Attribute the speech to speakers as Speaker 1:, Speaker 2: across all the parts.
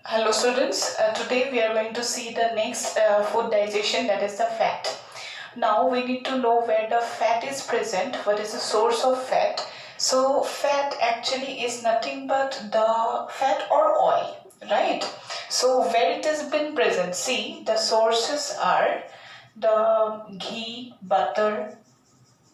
Speaker 1: Hello students, today we are going to see the next food digestion, that is the fat. Now we need to know where the fat is present, what is the source of fat. So fat actually is nothing but the fat or oil, right? So where it has been present, see the sources are the ghee, butter,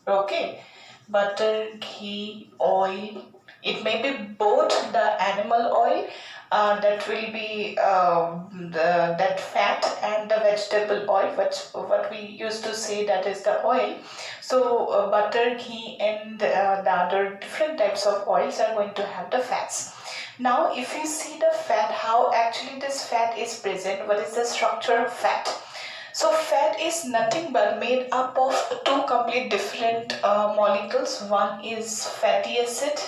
Speaker 1: okay, butter, ghee, oil. It may be both the animal oil that will be that fat and the vegetable oil, what we used to say that is the oil. So butter, ghee and the other different types of oils are going to have the fats. Now if you see the fat, how actually this fat is present, what is the structure of fat? So fat is nothing but made up of two complete different molecules. One is fatty acid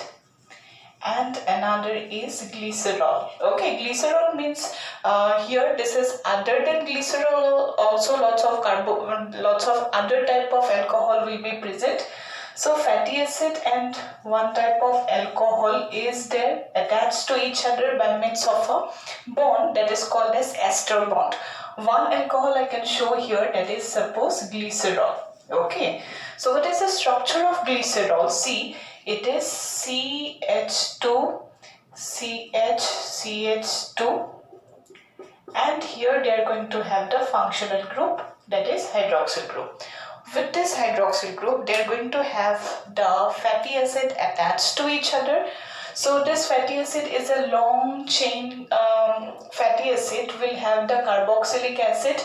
Speaker 1: and another is glycerol. Okay, glycerol means here this is other than glycerol, also lots of other type of alcohol will be present. So fatty acid and one type of alcohol is there attached to each other by means of a bond that is called as ester bond. One alcohol I can show here, that is suppose glycerol. Okay, so what is the structure of glycerol? See, it is CH2, CH2, and here they are going to have the functional group, that is hydroxyl group. With this hydroxyl group, they are going to have the fatty acid attached to each other. So this fatty acid is a long chain fatty acid, will have the carboxylic acid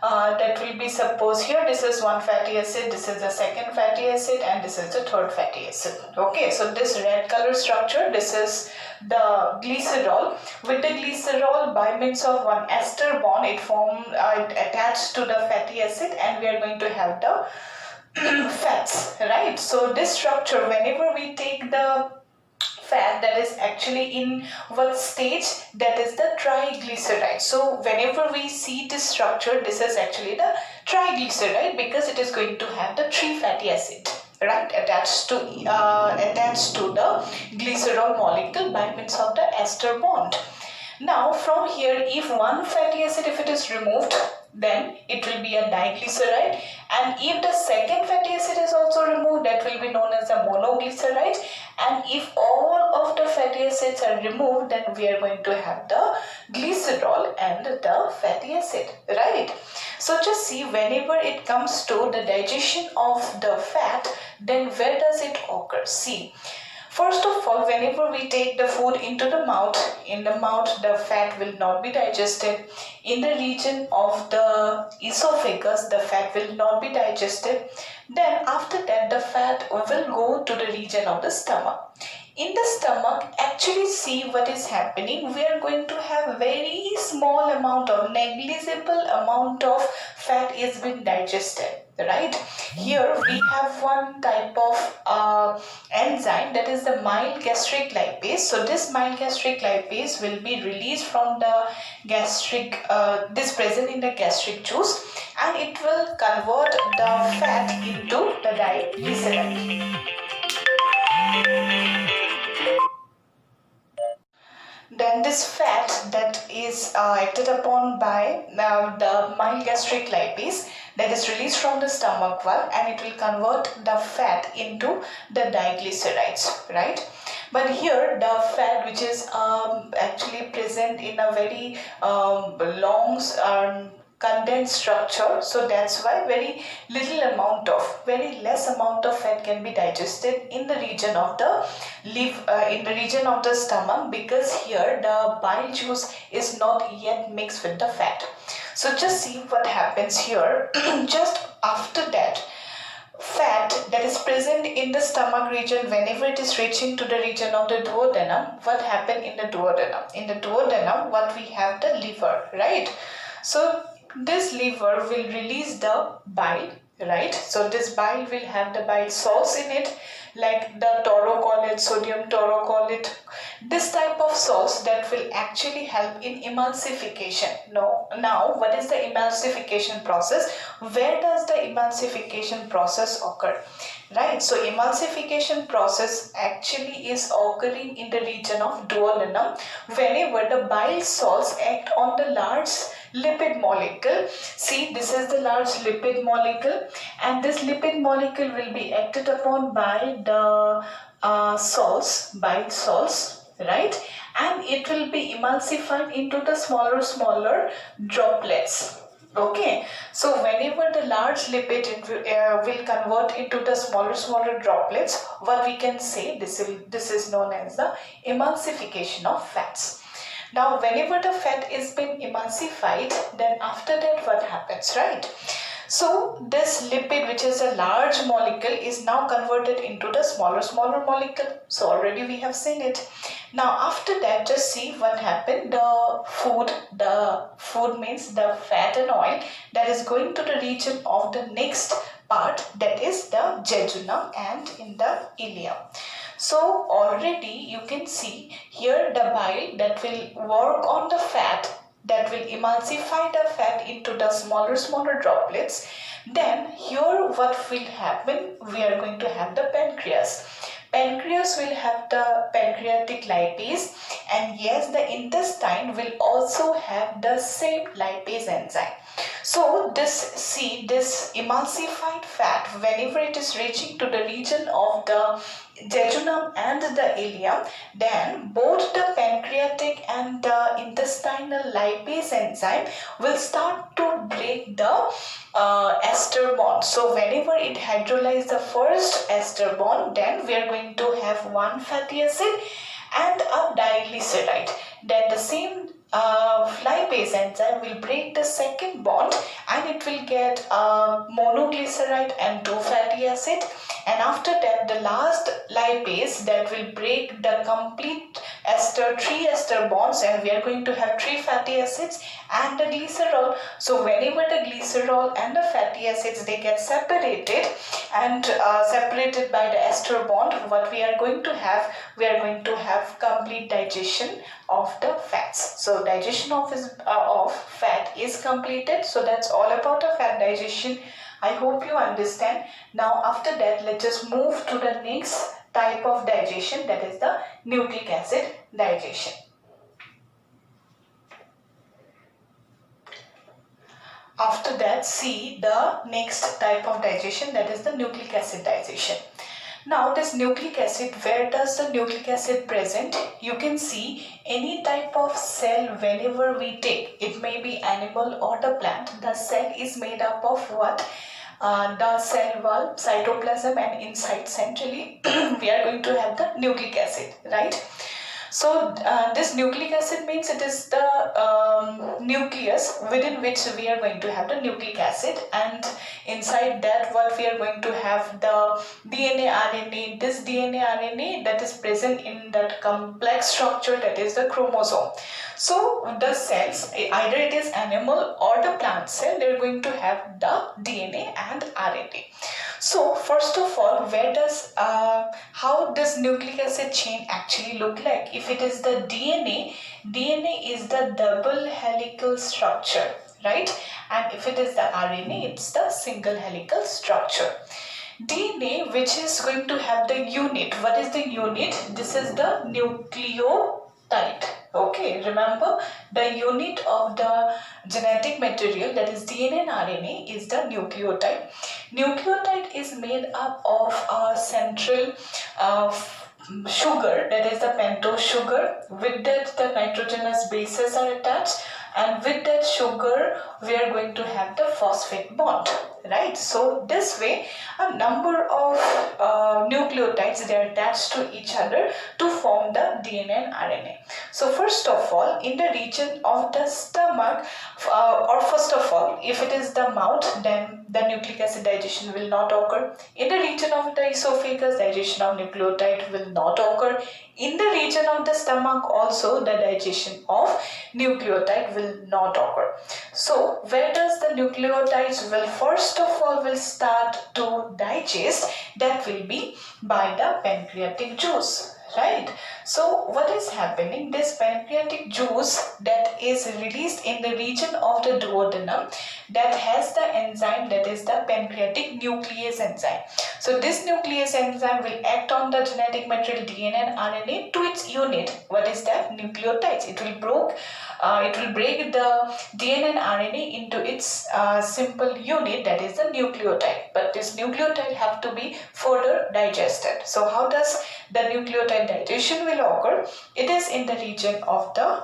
Speaker 1: that will be, suppose here this is one fatty acid, this is the second fatty acid and this is the third fatty acid. Okay, so this red color structure, this is the glycerol. With the glycerol, by means of one ester bond, it attached to the fatty acid and we are going to have the fats, right? So this structure, whenever we take the fat, that is actually in what stage, that is the triglyceride. So whenever we see this structure, this is actually the triglyceride because it is going to have the three fatty acid, right, attached to the glycerol molecule by means of the ester bond. Now from here, if one fatty acid, if it is removed, then it will be a diglyceride, and if the second fatty acid is also removed, that will be known as a monoglyceride, and if all of the fatty acids are removed, then we are going to have the glycerol and the fatty acid, right? So just see, whenever it comes to the digestion of the fat, then where does it occur? See, first of all, whenever we take the food into the mouth, in the mouth the fat will not be digested. In the region of the esophagus, the fat will not be digested. Then after that, the fat will go to the region of the stomach. In the stomach, actually see what is happening. We are going to have very small amount of, negligible amount of fat is being digested, right? Here we have one type of enzyme, that is the mild gastric lipase. So this mild gastric lipase will be released from the gastric, this present in the gastric juice, and it will convert the fat into the diglyceride. Then this fat that is acted upon by the mild gastric lipase, that is released from the stomach valve, and it will convert the fat into the diglycerides, right? But here the fat which is actually present in a very long condensed structure, so that's why very less amount of fat can be digested in the region of the in the region of the stomach, because here the bile juice is not yet mixed with the fat. So just see what happens here. Just after that, fat that is present in the stomach region, whenever it is reaching to the region of the duodenum, what happened in the duodenum? In the duodenum, what we have, the liver, right? So this liver will release the bile, right? So this bile will have the bile salts in it, like the taurocolate, sodium taurocolate, this type of salts that will actually help in emulsification. Now what is the emulsification process? Where does the emulsification process occur? Right, so emulsification process actually is occurring in the region of duodenum whenever the bile salts act on the large lipid molecule. See, this is the large lipid molecule, and this lipid molecule will be acted upon by the bile salts, right? And it will be emulsified into the smaller droplets. Okay, so whenever the large lipid will convert into the smaller droplets, what we can say, this is known as the emulsification of fats. Now whenever the fat is being emulsified, then after that what happens, right? So this lipid, which is a large molecule, is now converted into the smaller molecule. So already we have seen it. Now after that, just see what happened. The food means the fat and oil that is going to the region of the next part, that is the jejunum and in the ileum. So already you can see here the bile that will work on the fat, that will emulsify the fat into the smaller droplets. Then here what will happen, we are going to have the pancreas. Pancreas will have the pancreatic lipase, and yes, the intestine will also have the same lipase enzyme. So this emulsified fat, whenever it is reaching to the region of the jejunum and the ileum, then both the pancreatic and the intestinal lipase enzyme will start to break the ester bond. So whenever it hydrolyzes the first ester bond, then we are going to have one fatty acid and a diglyceride. Then the same lipase enzyme will break the second bond, and it will get monoglyceride and 2 fatty acid. And after that, the last lipase that will break the complete 3 ester bonds, and we are going to have 3 fatty acids and the glycerol. So whenever the glycerol and the fatty acids, they get separated and separated by the ester bond, what we are going to have, we are going to have complete digestion of the fats. So digestion of fat is completed. So that's all about the fat digestion. I hope you understand. Now after that, let's just move to the next type of digestion, that is the nucleic acid digestion. After that, see the next type of digestion, that is the nucleic acid digestion. Now this nucleic acid, where does the nucleic acid present? You can see any type of cell whenever we take, it may be animal or the plant, the cell is made up of what? The cell wall, cytoplasm, and inside centrally we are going to have the nucleic acid, right? So this nucleic acid means it is the nucleus within which we are going to have the nucleic acid, and inside that what we are going to have the DNA RNA. This DNA RNA that is present in that complex structure, that is the chromosome. So the cells, either it is animal or the plant cell, they are going to have the DNA and RNA. So first of all, how does nucleic acid chain actually look like? If it is the DNA is the double helical structure, right? And if it is the RNA, it's the single helical structure. DNA, which is going to have the unit. What is the unit? This is the nucleotide. Okay, remember the unit of the genetic material, that is DNA and RNA, is the nucleotide. Nucleotide is made up of a central sugar, that is the pentose sugar. With that, the nitrogenous bases are attached, and with that sugar we are going to have the phosphate bond, right? So this way a number of nucleotides, they are attached to each other to form the DNA and RNA. So first of all, in the region of the stomach, or first of all, if it is the mouth, then the nucleic acid digestion will not occur. In the region of the esophagus, digestion of nucleotide will not occur. In the region of the stomach also, the digestion of nucleotide will not occur. So where does the nucleotides will first of all will start to digest? That will be by the pancreatic juice, right? So what is happening? This pancreatic juice that is released in the region of the duodenum that has the enzyme that is the pancreatic nuclease enzyme. So this nuclease enzyme will act on the genetic material DNA and RNA to its unit. What is that? Nucleotides. It will break the DNA and RNA into its simple unit, that is the nucleotide. But this nucleotide have to be further digested. So how does the nucleotide digestion will occur? It is in the region of the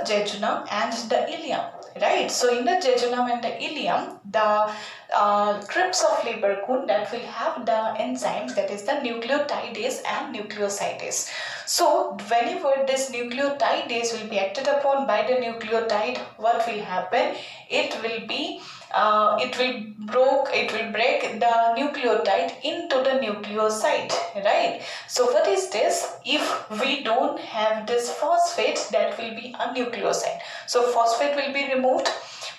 Speaker 1: jejunum and the ileum, right? So in the jejunum and the ileum, the crypts of Leber-Kuhn that will have the enzymes, that is the nucleotidase and nucleosidase. So whenever this nucleotidase will be acted upon by the nucleotide, what will happen? It will break the nucleotide into the nucleoside, right? So what is this? If we don't have this phosphate, that will be a nucleoside. So phosphate will be removed.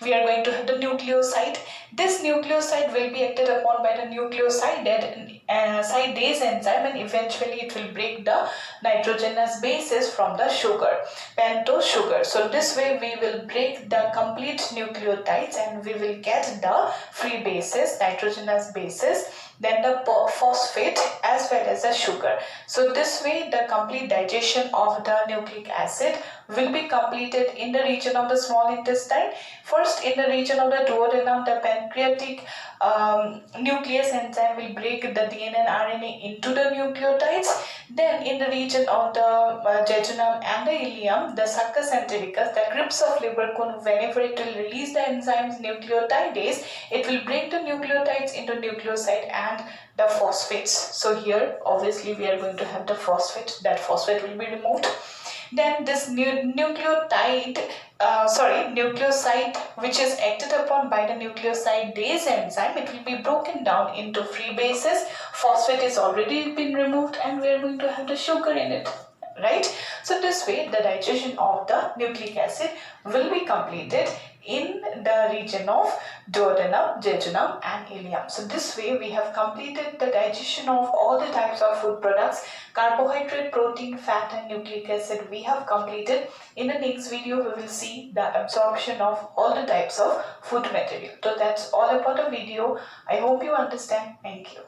Speaker 1: We are going to have the nucleoside. This nucleoside will be acted upon by the nucleosidase enzyme, and eventually it will break the nitrogenous bases from the sugar, pentose sugar. So this way we will break the complete nucleotides and we will get the free bases, nitrogenous bases, then the phosphate as well as the sugar. So this way the complete digestion of the nucleic acid will be completed in the region of the small intestine. First, in the region of the duodenum, the pancreatic nuclease enzyme will break the DNA and RNA into the nucleotides. Then in the region of the jejunum and the ileum, the sulcus entericus, the crypts of Leber-Kuhn, whenever it will release the enzymes nucleotidase, it will break the nucleotides into nucleoside and the phosphates. So here obviously we are going to have the phosphate. That phosphate will be removed. Then this nucleoside which is acted upon by the nucleosidase enzyme, it will be broken down into free bases. Phosphate is already been removed and we are going to have the sugar in it, right? So this way the digestion of the nucleic acid will be completed in the region of duodenum, jejunum and ileum. So this way we have completed the digestion of all the types of food products, carbohydrate, protein, fat and nucleic acid we have completed. In the next video we will see the absorption of all the types of food material. So that's all about the video. I hope you understand. Thank you.